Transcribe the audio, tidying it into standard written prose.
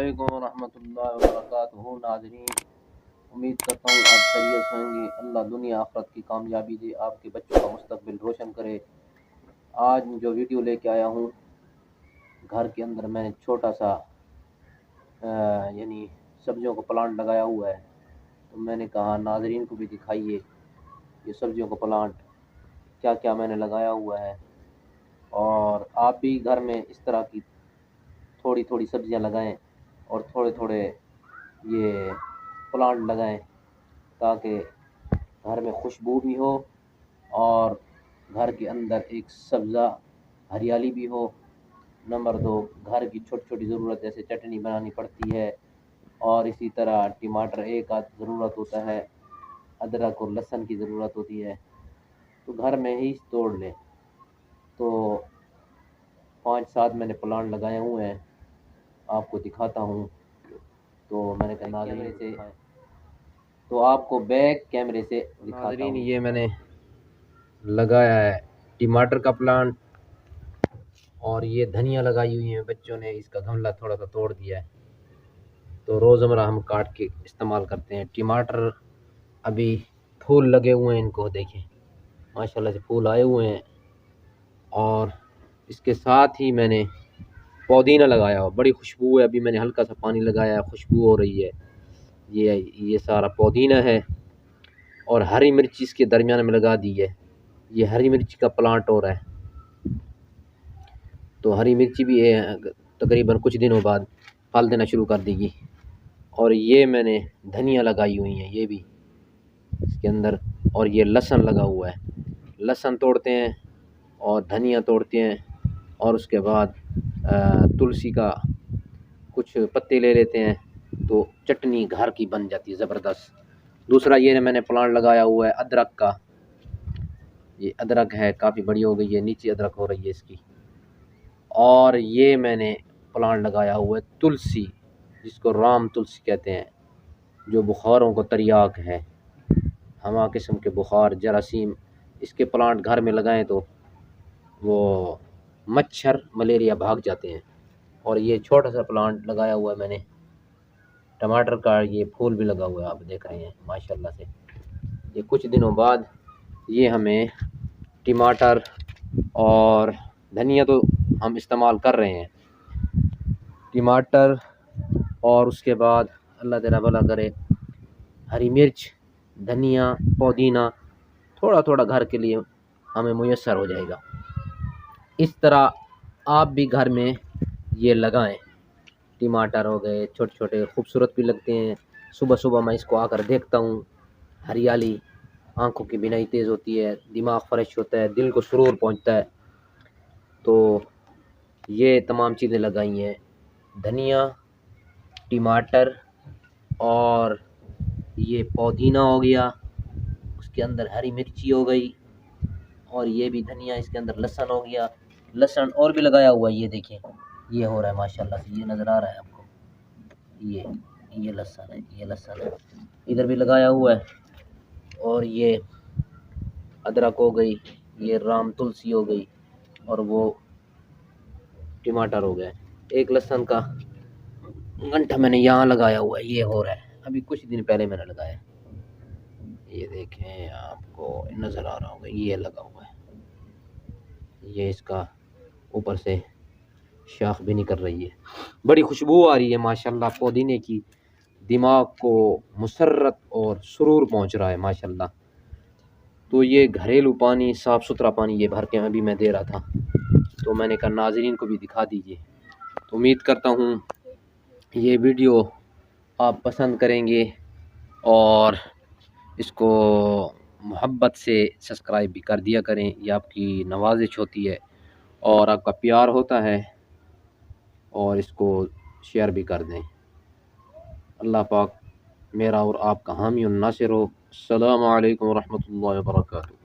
अस्सलामुअलैकुम वरहमतुल्लाहि वबरकातुहू। नाज़रीन, उम्मीद करता हूँ आप खैरियत से होंगे। अल्लाह दुनिया आखिरत की कामयाबी दे, आपके बच्चों का मुस्तकबिल रोशन करे। आज जो वीडियो लेके आया हूँ, घर के अंदर मैंने छोटा सा यानी सब्जियों का प्लांट लगाया हुआ है। तो मैंने कहा नाज़रीन को भी दिखाइए ये सब्जियों का प्लांट क्या क्या मैंने लगाया हुआ है, और आप भी घर में इस तरह की थोड़ी थोड़ी सब्जियां लगाएं और थोड़े थोड़े ये प्लांट लगाएं, ताकि घर में खुशबू भी हो और घर के अंदर एक सब्ज़ा हरियाली भी हो। नंबर 2, घर की छोटी छोटी ज़रूरत जैसे चटनी बनानी पड़ती है, और इसी तरह टमाटर एक आध ज़रूरत होता है, अदरक और लहसुन की ज़रूरत होती है, तो घर में ही तोड़ लें। तो 5-7 मैंने प्लांट लगाए हुए हैं, आपको दिखाता हूँ। तो मैंने कहा नाज़रीन से, तो आपको बैक कैमरे से दिखाता हूँ। ये मैंने लगाया है टमाटर का प्लांट, और ये धनिया लगाई हुई है। बच्चों ने इसका गमला थोड़ा सा तोड़ दिया है, तो रोज़मर्रा हम काट के इस्तेमाल करते हैं। टमाटर अभी फूल लगे हुए हैं, इनको देखें माशाल्लाह से फूल आए हुए हैं। और इसके साथ ही मैंने पुदीना लगाया हुआ, बड़ी खुशबू है। अभी मैंने हल्का सा पानी लगाया, खुशबू हो रही है। ये सारा पुदीना है, और हरी मिर्ची इसके दरमियान में लगा दी है। ये हरी मिर्ची का प्लांट हो रहा है, तो हरी मिर्ची भी तकरीबन कुछ दिनों बाद फल देना शुरू कर देगी। और ये मैंने धनिया लगाई हुई है, ये भी इसके अंदर, और ये लहसुन लगा हुआ है। लहसुन तोड़ते हैं और धनिया तोड़ते हैं, और उसके बाद तुलसी का कुछ पत्ते ले लेते हैं, तो चटनी घर की बन जाती है ज़बरदस्त। दूसरा ये मैंने प्लांट लगाया हुआ है अदरक का। ये अदरक है, काफ़ी बड़ी हो गई है, नीचे अदरक हो रही है इसकी। और ये मैंने प्लांट लगाया हुआ है तुलसी, जिसको राम तुलसी कहते हैं, जो बुखारों को तरियाक है, हमा किस्म के बुखार, जरासीम। इसके प्लांट घर में लगाएं तो वो मच्छर मलेरिया भाग जाते हैं। और ये छोटा सा प्लांट लगाया हुआ है मैंने टमाटर का, ये फूल भी लगा हुआ है, आप देख रहे हैं माशाल्लाह से। ये कुछ दिनों बाद ये हमें टमाटर और धनिया तो हम इस्तेमाल कर रहे हैं, टमाटर, और उसके बाद अल्लाह तेरा भला करे हरी मिर्च, धनिया, पुदीना थोड़ा थोड़ा घर के लिए हमें मुयस्सर हो जाएगा। इस तरह आप भी घर में ये लगाएं। टमाटर हो गए छोटे छोटे, खूबसूरत भी लगते हैं। सुबह सुबह मैं इसको आकर देखता हूँ, हरियाली, आंखों की बीनाई तेज़ होती है, दिमाग फ्रेश होता है, दिल को सुरूर पहुँचता है। तो ये तमाम चीज़ें लगाई हैं, धनिया, टमाटर, और ये पुदीना हो गया, उसके अंदर हरी मिर्ची हो गई, और ये भी धनिया, इसके अंदर लहसुन हो गया। लहसुन और भी लगाया हुआ है, ये देखिए ये हो रहा है माशाल्लाह से, ये नज़र आ रहा है आपको, ये लहसुन है, ये लहसुन है, इधर भी लगाया हुआ है। और ये अदरक हो गई, ये राम तुलसी हो गई, और वो टमाटर हो गया। एक लहसुन का घंटा मैंने यहाँ लगाया हुआ है, ये हो रहा है, अभी कुछ दिन पहले मैंने लगाया। ये देखें, आपको नज़र आ रहा होगा, ये लगा हुआ है। ये इसका ऊपर से शाख भी निकल रही है, बड़ी खुशबू आ रही है माशाल्लाह पुदीने की। दिमाग को मुसर्रत और सुरूर पहुंच रहा है माशाल्लाह। तो ये घरेलू पानी, साफ़ सुथरा पानी, ये भर के अभी मैं दे रहा था, तो मैंने कहा नाज़रीन को भी दिखा दीजिए। तो उम्मीद करता हूँ ये वीडियो आप पसंद करेंगे, और इसको मोहब्बत से सब्सक्राइब भी कर दिया करें। ये आपकी नवाजिश होती है और आपका प्यार होता है, और इसको शेयर भी कर दें। अल्लाह पाक मेरा और आपका हामी और नासिर हो। अस्सलामु अलैकुम रहमतुल्लाहि व बरकातुहू।